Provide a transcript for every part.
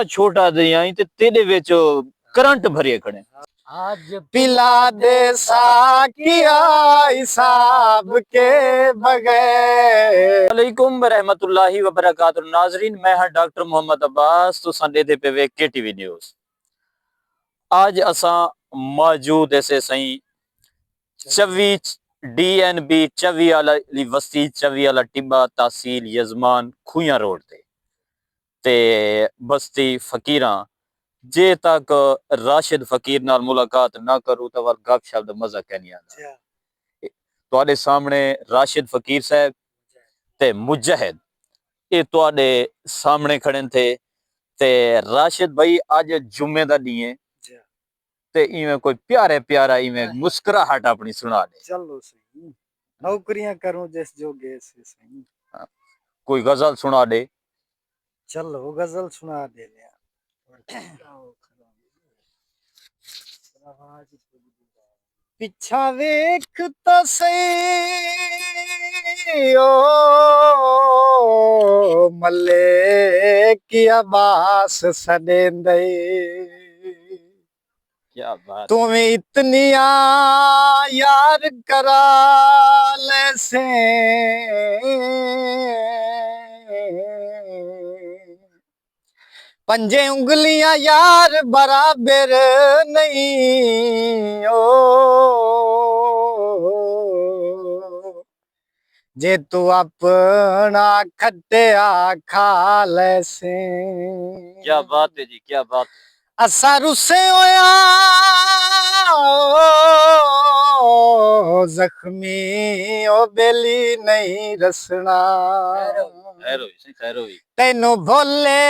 छोटा दिया ते तेरे विच करंट भरे खड़े। आज पिला दे साकिया हिसाब के बगैर। वालेकुम रहमतुल्लाहि व बरकातुहू। नाजरीन, मैं हां डॉक्टर मोहम्मद अब्बास, तुसां देदे पे वे केटीवी न्यूज़। आज असां मौजूद ऐसे सही 24 DNB चवी वाला बस्ती चवी वाला टिब्बा तहसील यजमान खुया रोड ते बस्ती फकीरां। जे तक राशिद फकीर नाल मुलाकात ना करूं तो वल गप शब्द मजा कहनी आंदा। तुहाडे सामने राशिद फकीर साहब ते मुजाहिद ये तुहाडे सामने खड़े थे। ते राशिद भाई आज जुम्मे दा दी है ते इवें कोई प्यारे प्यारा इवें मुस्कुराहट अपनी सुना दे। चलो सही नौकरियां करूं जिस जोगे से सही। कोई गजल सुना दे। चलो गजल सुना दे। पिछा वेख तो सही ओ मल्ले की आवास सदेंदे। क्या बात। तुम्हें इतनी यार करा ले से पंजे उंगलियां यार बराबर नहीं ओ जे तू अपना खट्टिया खा ले से। क्या बात है जी, क्या बात। असा रुसे होया जख्मी ओ बेली नहीं रसना। तेनू भोले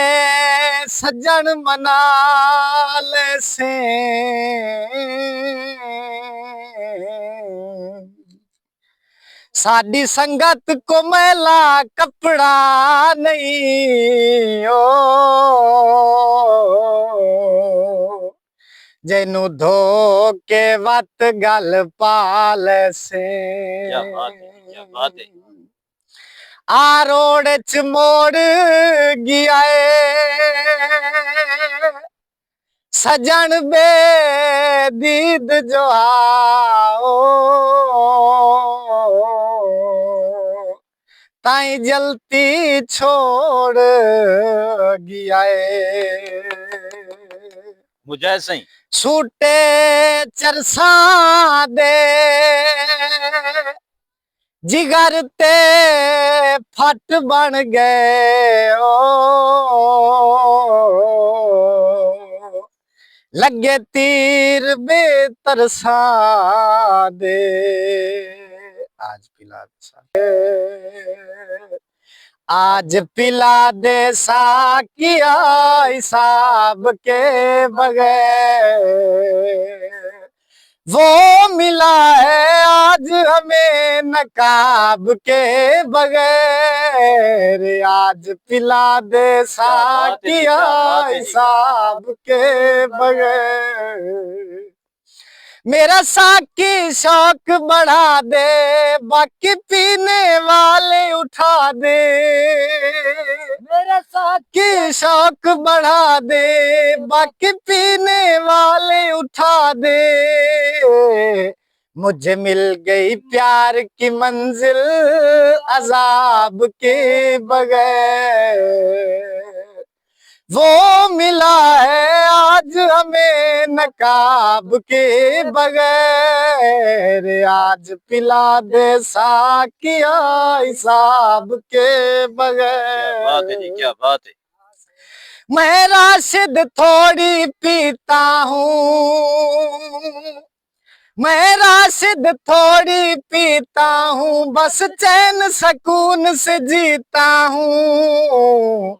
सज्जन मना ले से साडी संगत को मैला कपड़ा नहीं ओ जेनू धो के वत गल पाल से। क्या बात है, क्या बात है। आ रोड च मोड़ गया सजन बे दीद जो आओ ताई जलती छोड़ गया मुझे सही सूटे चरसा दे जिगर ते फट बन गए ओ लगे तीर बेतरसा दे। आज पिला आज पिला दे साकिया हिसाब के बगैर। वो मिला है आज हमें नकाब के बगैर। आज पिला दे साकिया हिसाब के बगैर। मेरा साकी शौक बढ़ा दे बाकी पीने वाले उठा दे। मेरा साकी शौक बढ़ा दे बाकी पीने वाले उठा दे। मुझे मिल गई प्यार की मंजिल अजाब के बगैर। वो मिला है आज हमें नकाब के बगैर। आज पिला दे साकिया हिसाब के बगैर। क्या बात है जी, क्या बात है। मैं राशिद थोड़ी पीता हूँ मैं राशिद थोड़ी पीता हूँ बस चैन सकून से जीता हूँ।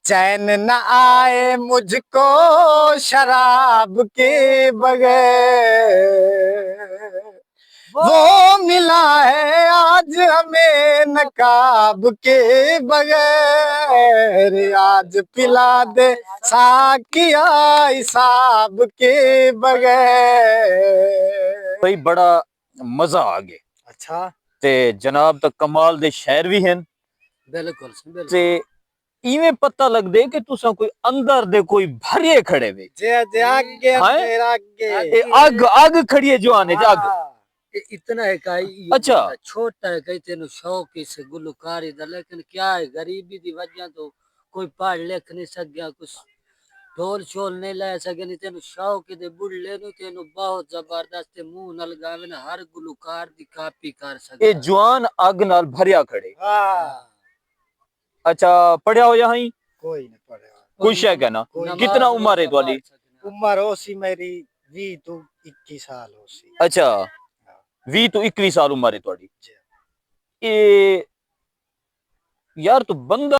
चैन न आए मुझको शराब के बगैर। वो मिला है आज हमें नकाब के बगैर। आज पिला दे साकिया हिसाब के बगैर। भाई बड़ा मजा आ गया। अच्छा ते जनाब तक कमाल दे शहर भी हैं। बिल्कुल ते इवें पता लगदे कि तुसा कोई अंदर दे कोई भरिए खड़े वे जे जे आगे हैं? तेरा आगे ए आग खड़ी है जवान है आग इतना है का अच्छा। छोटा है कहीं तेन शौक इस गुलकारी दा लेकिन क्या है गरीबी दी वजह तो कोई पढ़ लिख नहीं सक गया कुछ ढोल शोल नहीं ला सके नहीं तेन शौक दे बुढ़ले नु तेन बहुत जबरदस्त मुंह न लगावे ना हर गुलकार दी कापी कर ए सके जवान आग नाल भरिया खड़े हाँ अच्छा पढ़िया हो यहाँ ही कोई नहीं पढ़ेगा कुछ है कहना कितना उम्र है तुम्हारी उम्र होसी मेरी 20 तो 21 साल होसी अच्छा 20 तो 21 साल उम्र है तुम्हारी जी। ए यार तो बंदा